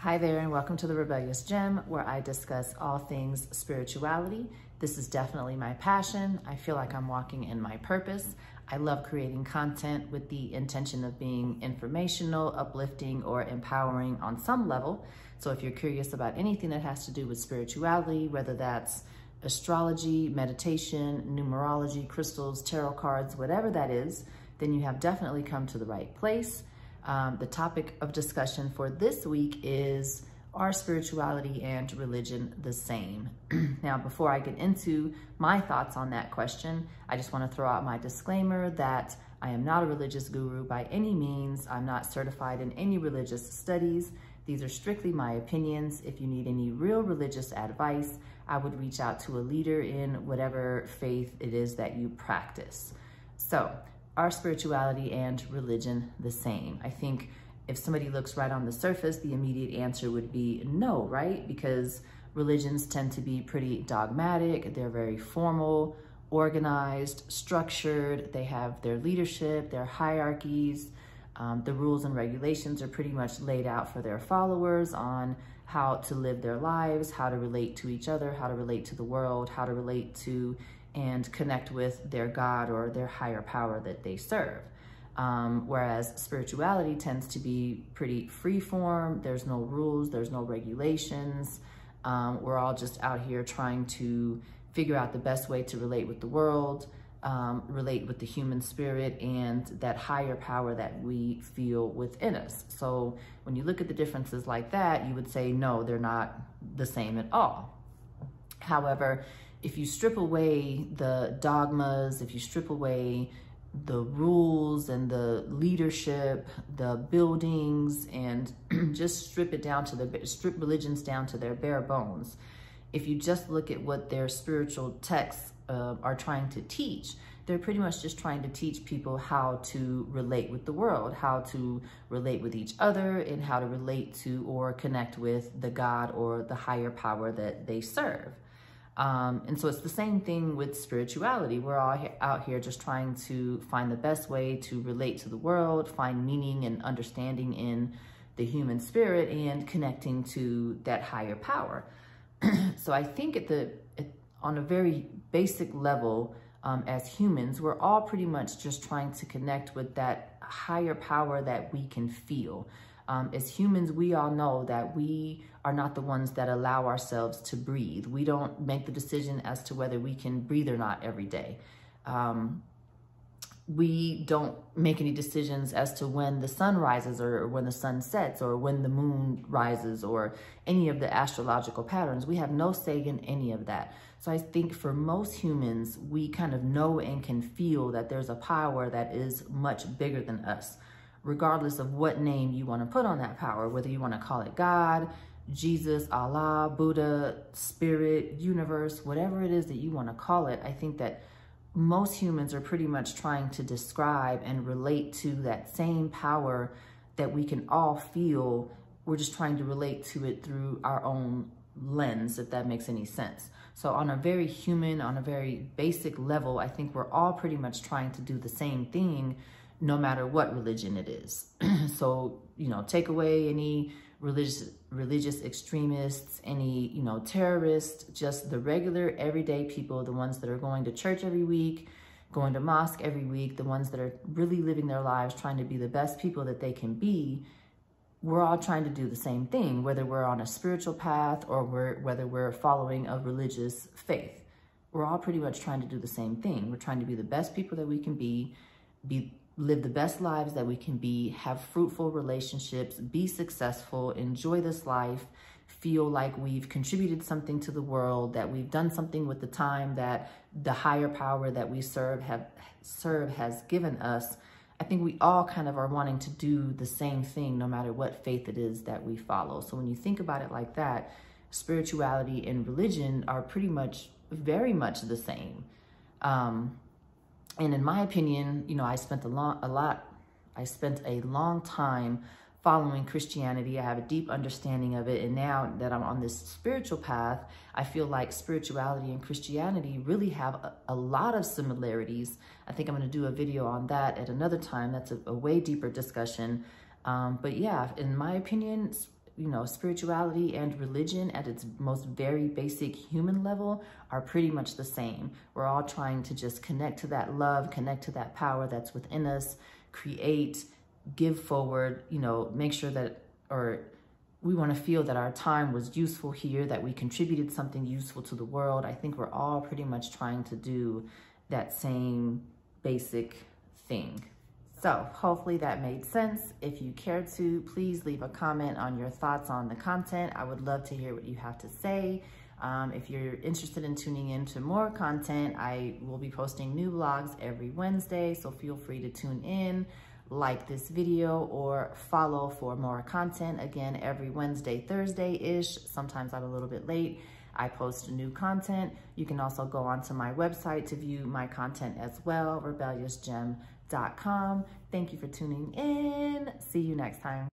Hi there, and welcome to the Rebellious Gem, where I discuss all things spirituality. This is definitely my passion. I feel like I'm walking in my purpose. I love creating content with the intention of being informational, uplifting, or empowering on some level. So if you're curious about anything that has to do with spirituality, whether that's astrology, meditation, numerology, crystals, tarot cards, whatever that is, then you have definitely come to the right place. The topic of discussion for this week is, are spirituality and religion the same? Now, before I get into my thoughts on that question, I just want to throw out my disclaimer that I am not a religious guru by any means. I'm not certified in any religious studies. These are strictly my opinions. If you need any real religious advice, I would reach out to a leader in whatever faith it is that you practice. So, are spirituality and religion the same? I think if somebody looks right on the surface, the immediate answer would be no, right? Because religions tend to be pretty dogmatic. They're very formal, organized, structured. They have their leadership, their hierarchies. The rules and regulations are pretty much laid out for their followers on how to live their lives, how to relate to each other, how to relate to the world, how to relate to and connect with their God or their higher power that they serve. Whereas spirituality tends to be pretty free form. There's no rules, there's no regulations. We're all just out here trying to figure out the best way to relate with the world, relate with the human spirit and that higher power that we feel within us. So when you look at the differences like that, you would say, no, they're not the same at all. However, if you strip away the dogmas, if you strip away the rules and the leadership, the buildings, and just strip religions down to their bare bones, if you just look at what their spiritual texts are trying to teach, they're pretty much just trying to teach people how to relate with the world, how to relate with each other, and how to relate to or connect with the God or the higher power that they serve. And so it's the same thing with spirituality. We're all out here just trying to find the best way to relate to the world, find meaning and understanding in the human spirit, and connecting to that higher power. So I think on a very basic level, as humans, we're all pretty much just trying to connect with that higher power that we can feel. As humans, we all know that we are not the ones that allow ourselves to breathe. We don't make the decision as to whether we can breathe or not every day. We don't make any decisions as to when the sun rises or when the sun sets or when the moon rises or any of the astrological patterns. We have no say in any of that. So I think for most humans, we kind of know and can feel that there's a power that is much bigger than us, regardless of what name you want to put on that power, whether you want to call it God, Jesus, Allah, Buddha, spirit, universe, whatever it is that you want to call it. I think that most humans are pretty much trying to describe and relate to that same power that we can all feel. We're just trying to relate to it through our own lens, if that makes any sense. So on a very human, on a very basic level, I think we're all pretty much trying to do the same thing, no matter what religion it is. So, take away any religious extremists, any, terrorists, just the regular everyday people, the ones that are going to church every week, going to mosque every week, the ones that are really living their lives, trying to be the best people that they can be. We're all trying to do the same thing, whether we're on a spiritual path or whether we're following a religious faith. We're all pretty much trying to do the same thing. We're trying to be the best people that we can live the best lives that we can be, have fruitful relationships, be successful, enjoy this life, feel like we've contributed something to the world, that we've done something with the time that the higher power that we serve has given us. I think we all kind of are wanting to do the same thing, no matter what faith it is that we follow. So when you think about it like that, spirituality and religion are pretty much, very much the same. And in my opinion, I spent a long time following Christianity. I have a deep understanding of it. And now that I'm on this spiritual path, I feel like spirituality and Christianity really have a lot of similarities. I think I'm going to do a video on that at another time. That's a way deeper discussion. But yeah, in my opinion, spirituality and religion at its most very basic human level are pretty much the same. We're all trying to just connect to that love, connect to that power that's within us, create, give forward, make sure that, or we want to feel that our time was useful here, that we contributed something useful to the world. I think we're all pretty much trying to do that same basic thing. So hopefully that made sense. If you care to, please leave a comment on your thoughts on the content. I would love to hear what you have to say. If you're interested in tuning in to more content, I will be posting new vlogs every Wednesday, so feel free to tune in, like this video, or follow for more content. Again, every Wednesday, Thursday-ish, sometimes I'm a little bit late, I post new content. You can also go onto my website to view my content as well, rebelliousgem.com. Thank you for tuning in. See you next time.